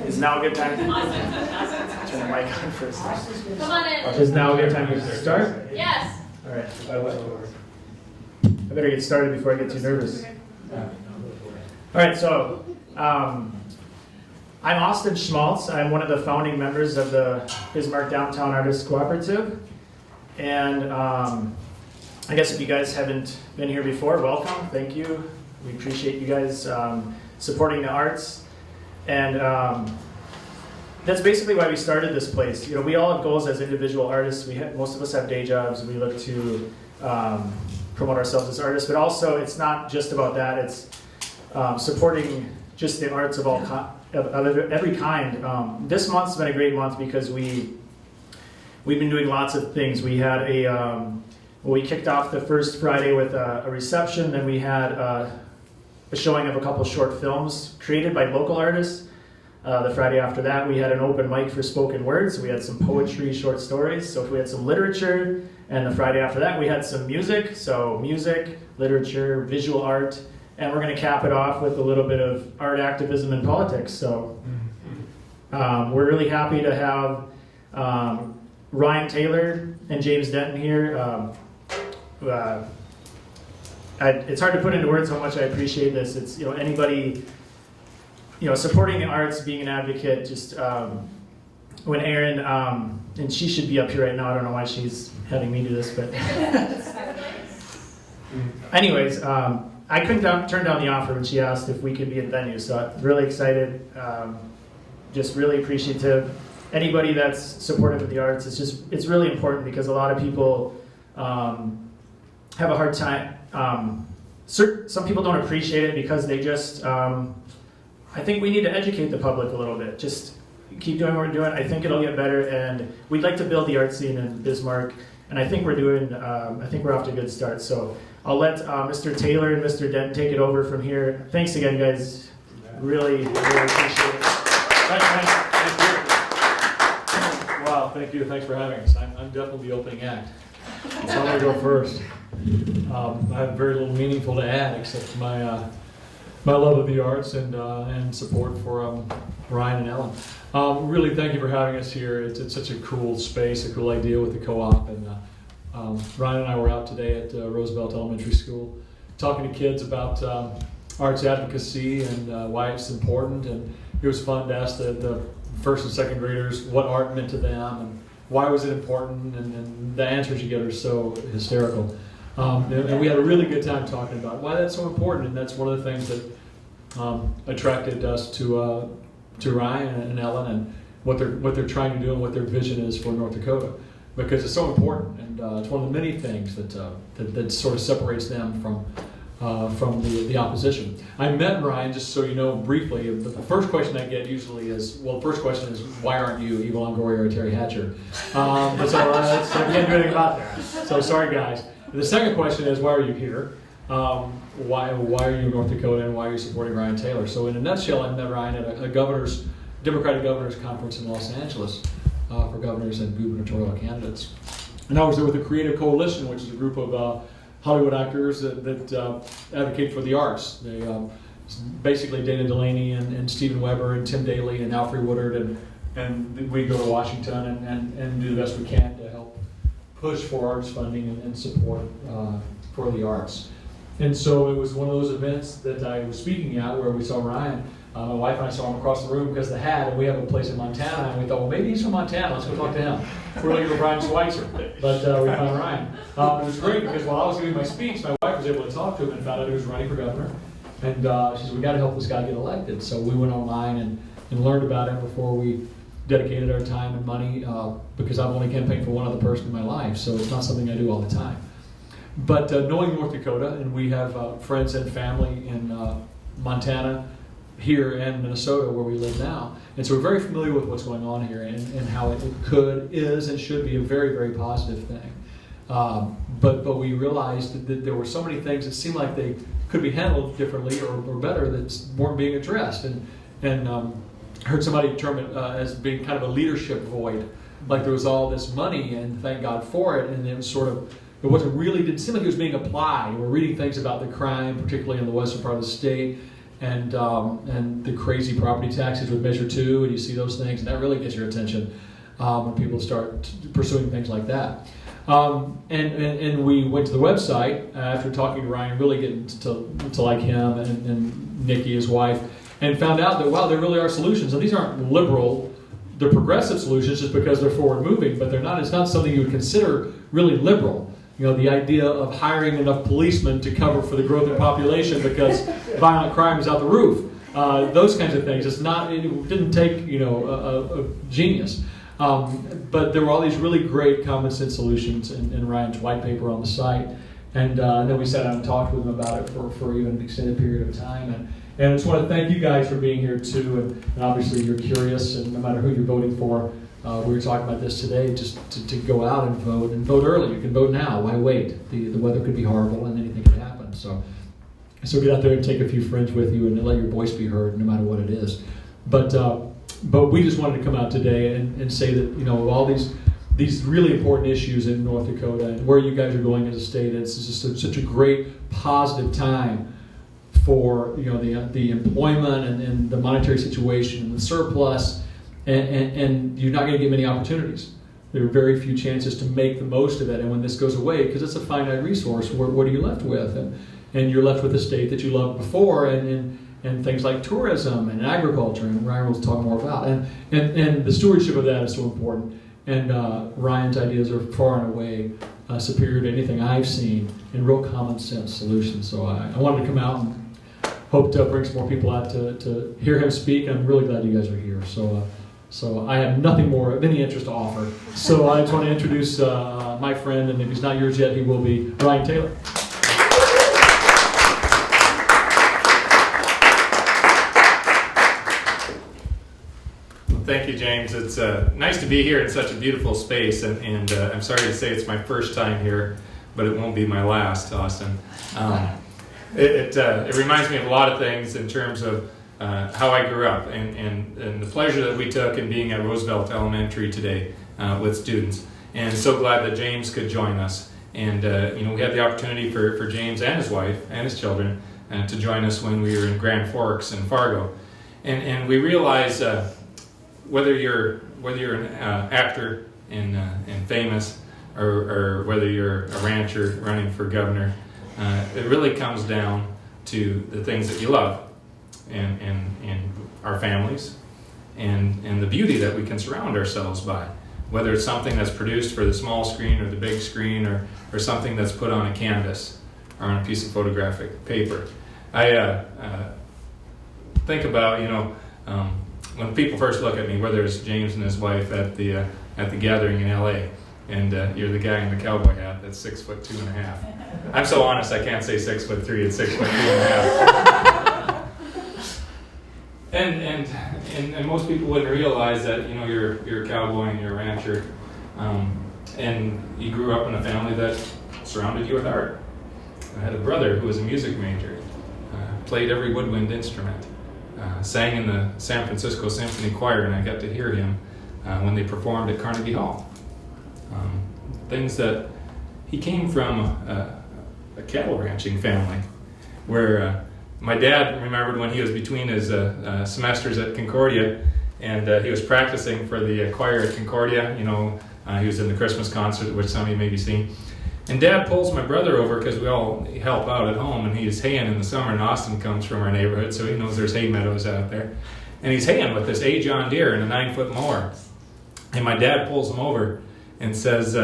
Is now a good time? Turn the mic on first. Come on in. Is now a good time to start? Yes. All right. I better get started before I get too nervous. All right, so I'm Austin Schmaltz. I'm one of the founding members of the Bismarck Downtown Artist Cooperative. And I guess if you guys haven't been here before, welcome. Thank you. We appreciate you guys supporting the arts. And that's basically why we started this place. You know, we all have goals as individual artists. Most of us have day jobs. We look to promote ourselves as artists, but also it's not just about that. It's supporting just the arts of every kind. This month's been a great month because we've been doing lots of things. We had we kicked off the first Friday with a reception. Then we had a showing of a couple short films created by local artists. The Friday after that, we had an open mic for spoken words. We had some poetry, short stories. So we had some literature. And the Friday after that, we had some music. So music, literature, visual art. And we're going to cap it off with a little bit of art activism and politics. So we're really happy to have Ryan Taylor and James Denton here. It's hard to put into words how much I appreciate this. It's, you know, anybody, you know, supporting the arts, being an advocate. Just when Erin, and she should be up here right now. I don't know why she's having me do this, but anyways, I couldn't turn down the offer when she asked if we could be at venue. So I'm really excited. Just really appreciative. Anybody that's supportive of the arts, it's really important because a lot of people have a hard time. Some people don't appreciate it because they just, I think we need to educate the public a little bit. Just keep doing what we're doing. I think it'll get better, and we'd like to build the art scene in Bismarck, and I think we're off to a good start. So I'll let Mr. Taylor and Mr. Denton take it over from here. Thanks again, guys. Really appreciate it. Thank you. Wow, thank you. Thanks for having us. I'm definitely the opening act. So I'm going to go first. I have very little meaningful to add except my love of the arts and support for Ryan and Ellen. Really, thank you for having us here. It's such a cool space, a cool idea with the co-op. And Ryan and I were out today at Roosevelt Elementary School talking to kids about arts advocacy and why it's important. And it was fun to ask the first and second graders what art meant to them and why was it important, and the answers you get are so hysterical. And we had a really good time talking about why that's so important, and that's one of the things that attracted us to Ryan and Ellen and what they're trying to do and what their vision is for North Dakota, because it's so important, and it's one of the many things that sort of separates them from the opposition. I met Ryan, just so you know briefly. The first question I get usually is, well, the first question is, why aren't you Eva Longoria or Terry Hatcher? So I can't do anything about that. So sorry, guys. The second question is, why are you here? Why are you in North Dakota, and why are you supporting Ryan Taylor? So in a nutshell, I met Ryan at a Democratic Governors Conference in Los Angeles for governors and gubernatorial candidates. And I was there with the Creative Coalition, which is a group of Hollywood actors that advocate for the arts. They basically Dana Delaney and Stephen Weber and Tim Daly and Alfred Woodard, and we go to Washington and do the best we can to help push for arts funding and support for the arts. And so it was one of those events that I was speaking at where we saw Ryan. My wife and I saw him across the room because of the hat, and we have a place in Montana, and we thought, well, maybe he's from Montana, let's go talk to him. We're looking for Brian Schweitzer, but we found Ryan. It was great because while I was giving my speech, my wife was able to talk to him and found out he was running for governor. And she said, we got to help this guy get elected. So we went online and learned about him before we dedicated our time and money, because I've only campaigned for one other person in my life, so it's not something I do all the time. But knowing North Dakota, and we have friends and family in Montana, here and Minnesota where we live now, and so we're very familiar with what's going on here and how it is and should be a very, very positive thing. But we realized that there were so many things that seemed like they could be handled differently or better that weren't being addressed, and heard somebody term it as being kind of a leadership void, like there was all this money and thank God for it, and it was sort of, it wasn't really, didn't seem like it was being applied. We're reading things about the crime, particularly in the western part of the state, and the crazy property taxes with Measure 2, and you see those things, and that really gets your attention when people start pursuing things like that. And we went to the website after talking to Ryan, really getting to like him and Nikki, his wife, and found out that, wow, there really are solutions. And these aren't liberal, they're progressive solutions just because they're forward moving, but they're not. It's not something you would consider really liberal. You know, the idea of hiring enough policemen to cover for the growth in population because violent crime is out the roof. Those kinds of things. It didn't take, a genius. But there were all these really great common sense solutions in Ryan's white paper on the site. And then we sat down and talked with him about it for even an extended period of time. And I just want to thank you guys for being here too. And obviously you're curious, and no matter who you're voting for, we were talking about this today, just to go out and vote early. You can vote now. Why wait? The weather could be horrible and anything could happen. So get out there and take a few friends with you and let your voice be heard, no matter what it is. But we just wanted to come out today and say that, all these really important issues in North Dakota and where you guys are going as a state, it's just such a great positive time for the employment and the monetary situation and the surplus, and you're not going to get many opportunities. There are very few chances to make the most of it, and when this goes away, because it's a finite resource, what are you left with? And you're left with a state that you loved before, and things like tourism and agriculture, and Ryan will talk more about. And the stewardship of that is so important. And Ryan's ideas are far and away superior to anything I've seen in real common sense solutions. So I wanted to come out and hope to bring some more people out to hear him speak. I'm really glad you guys are here. So I have nothing more of any interest to offer. So I just want to introduce my friend, and if he's not yours yet, he will be, Ryan Taylor. Thank you, James. It's nice to be here in such a beautiful space, and I'm sorry to say it's my first time here, but it won't be my last, Austin. It reminds me of a lot of things in terms of how I grew up and the pleasure that we took in being at Roosevelt Elementary today with students. And so glad that James could join us. And we had the opportunity for James and his wife and his children to join us when we were in Grand Forks and Fargo. And we realized whether you're an actor and famous, or whether you're a rancher running for governor, it really comes down to the things that you love, and our families, and the beauty that we can surround ourselves by. Whether it's something that's produced for the small screen or the big screen, or something that's put on a canvas or on a piece of photographic paper. I think about when people first look at me, whether it's James and his wife at the gathering in LA, and you're the guy in the cowboy hat that's 6'2.5". I'm so honest, I can't say 6'3", it's 6'2.5". And most people wouldn't realize that you're a cowboy and you're a rancher, and you grew up in a family that surrounded you with art. I had a brother who was a music major, played every woodwind instrument. Sang in the San Francisco Symphony Choir, and I got to hear him when they performed at Carnegie Hall. Things that he came from a cattle ranching family, where my dad remembered when he was between his semesters at Concordia, and he was practicing for the choir at Concordia. He was in the Christmas concert, which some of you may be seeing. And Dad pulls my brother over because we all help out at home, and he's haying in the summer, and Austin comes from our neighborhood, so he knows there's hay meadows out there. And he's haying with this John Deere and a 9-foot mower. And my dad pulls him over and says,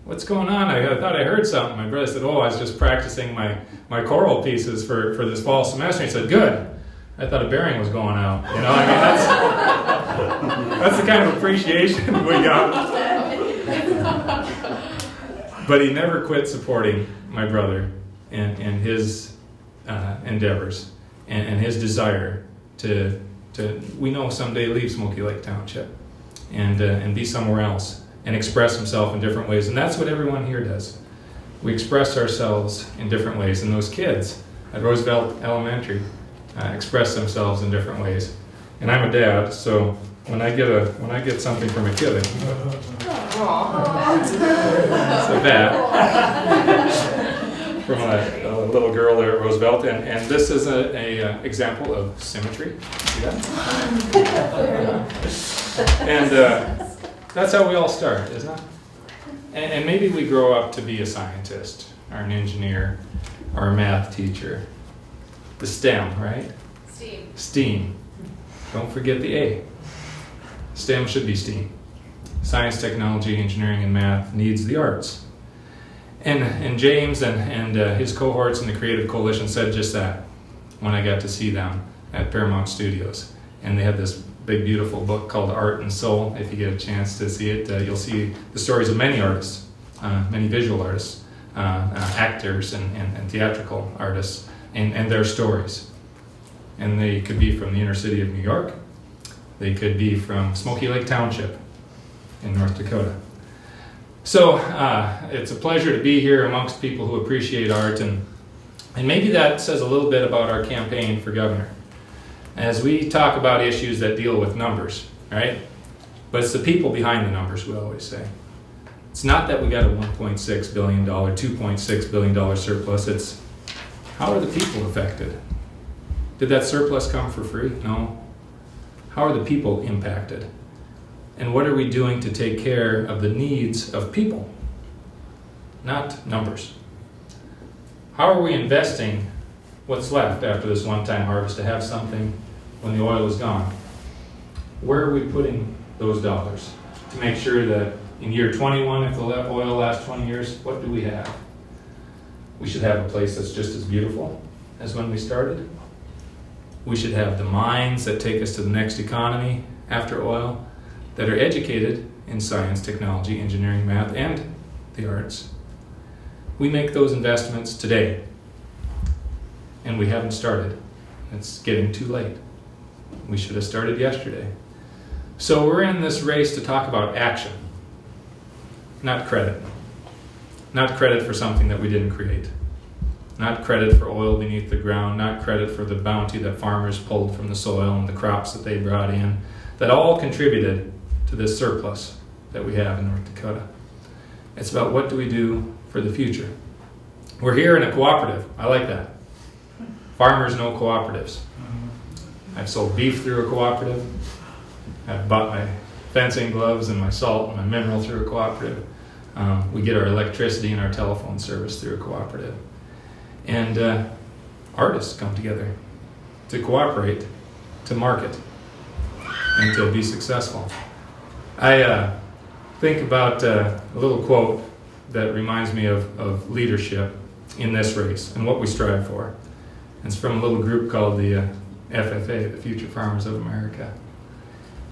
"What's going on? I thought I heard something." My brother said, "Oh, I was just practicing my choral pieces for this fall semester." He said, "Good. I thought a bearing was going out." That's the kind of appreciation we got. But he never quit supporting my brother and his endeavors and his desire to we know someday leave Smoky Lake Township and be somewhere else and express himself in different ways. And that's what everyone here does. We express ourselves in different ways. And those kids at Roosevelt Elementary express themselves in different ways. And I'm a dad, so when I get something from a kid, so bad from a little girl there at Roosevelt, and this is a example of symmetry. See that? And that's how we all start, isn't it? And maybe we grow up to be a scientist, or an engineer, or a math teacher. The STEM, right? STEAM. STEAM. Don't forget the A. STEM should be STEAM. Science, technology, engineering, and math needs the arts. And James and his cohorts in the Creative Coalition said just that when I got to see them at Paramount Studios. And they had this big, beautiful book called Art and Soul. If you get a chance to see it, you'll see the stories of many artists, many visual artists, actors, and theatrical artists, and their stories. And they could be from the inner city of New York. They could be from Smoky Lake Township in North Dakota. So it's a pleasure to be here amongst people who appreciate art, and maybe that says a little bit about our campaign for governor. As we talk about issues that deal with numbers, right? But it's the people behind the numbers, we always say. It's not that we got a $1.6 billion, $2.6 billion surplus, it's how are the people affected? Did that surplus come for free? No. How are the people impacted? And what are we doing to take care of the needs of people? Not numbers. How are we investing what's left after this one-time harvest to have something when the oil is gone? Where are we putting those dollars to make sure that in year 21, if the oil lasts 20 years, what do we have? We should have a place that's just as beautiful as when we started. We should have the minds that take us to the next economy after oil, that are educated in science, technology, engineering, math, and the arts. We make those investments today, and we haven't started. It's getting too late. We should have started yesterday. So we're in this race to talk about action, not credit. Not credit for something that we didn't create. Not credit for oil beneath the ground, not credit for the bounty that farmers pulled from the soil and the crops that they brought in, that all contributed to this surplus that we have in North Dakota. It's about what do we do for the future. We're here in a cooperative. I like that. Farmers know cooperatives. I've sold beef through a cooperative. I've bought my fencing gloves and my salt and my mineral through a cooperative. We get our electricity and our telephone service through a cooperative. And artists come together to cooperate, to market, and to be successful. I think about a little quote that reminds me of leadership in this race and what we strive for. It's from a little group called the FFA, the Future Farmers of America.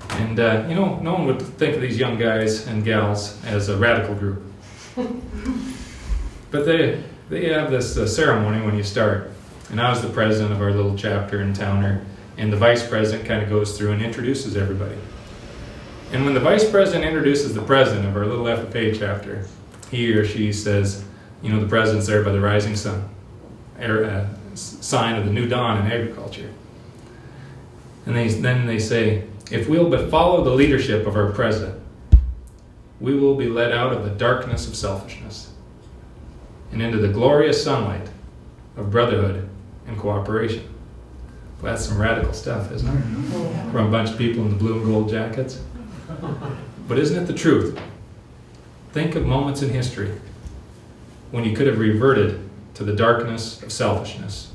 And no one would think of these young guys and gals as a radical group. But they have this ceremony when you start. And I was the president of our little chapter in Towner, and the vice president kind of goes through and introduces everybody. And when the vice president introduces the president of our little FFA chapter, he or she says, the president's there by the rising sun, sign of the new dawn in agriculture. And then they say, if we'll but follow the leadership of our president, we will be led out of the darkness of selfishness and into the glorious sunlight of brotherhood and cooperation. Well, that's some radical stuff, isn't it? From a bunch of people in the blue and gold jackets. But isn't it the truth? Think of moments in history when you could have reverted to the darkness of selfishness,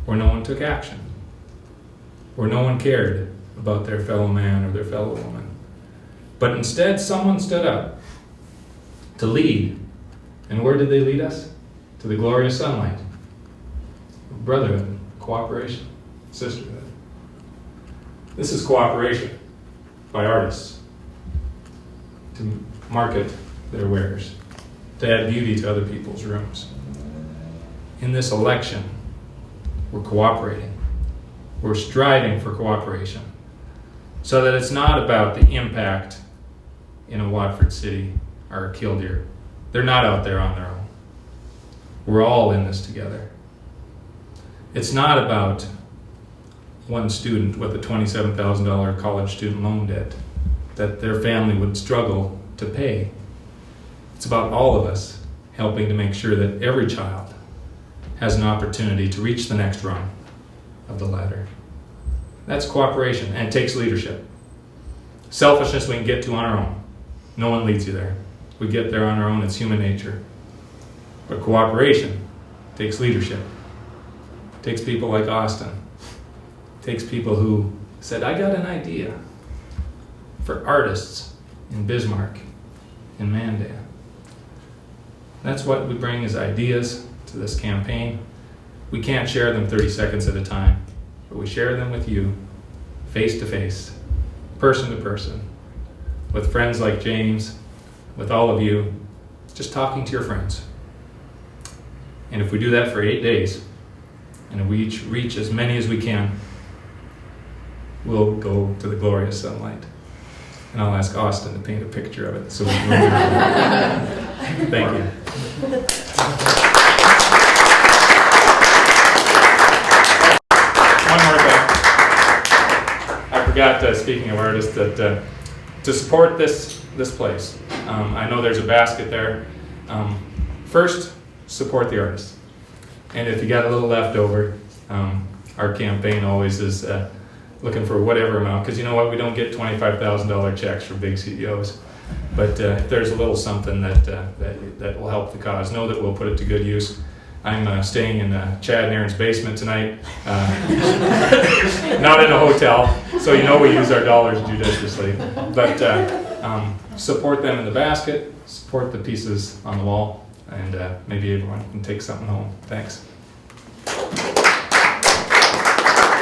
where no one took action, where no one cared about their fellow man or their fellow woman. But instead, someone stood up to lead. And where did they lead us? To the glorious sunlight of brotherhood, cooperation, sisterhood. This is cooperation by artists to market their wares, to add beauty to other people's rooms. In this election, we're cooperating. We're striving for cooperation so that it's not about the impact in a Watford City or a Killdeer. They're not out there on their own. We're all in this together. It's not about one student with a $27,000 college student loan debt that their family would struggle to pay. It's about all of us helping to make sure that every child has an opportunity to reach the next rung of the ladder. That's cooperation, and it takes leadership. Selfishness we can get to on our own. No one leads you there. We get there on our own, it's human nature. But cooperation takes leadership. It takes people like Austin. It takes people who said, I got an idea for artists in Bismarck, in Mandan. That's what we bring as ideas to this campaign. We can't share them 30 seconds at a time, but we share them with you, face to face, person to person, with friends like James, with all of you, just talking to your friends. And if we do that for 8 days, and if we reach as many as we can, we'll go to the glorious sunlight. And I'll ask Austin to paint a picture of it so we can remember. Thank you. One more thing. I forgot, speaking of artists, that to support this place, I know there's a basket there. First, support the artists. And if you got a little left over, our campaign always is looking for whatever amount, because you know what, we don't get $25,000 checks from big CEOs. But if there's a little something that will help the cause, know that we'll put it to good use. I'm staying in Chad and Aaron's basement tonight, not in a hotel, so you know we use our dollars judiciously. But support them in the basket, support the pieces on the wall, and maybe everyone can take something home. Thanks.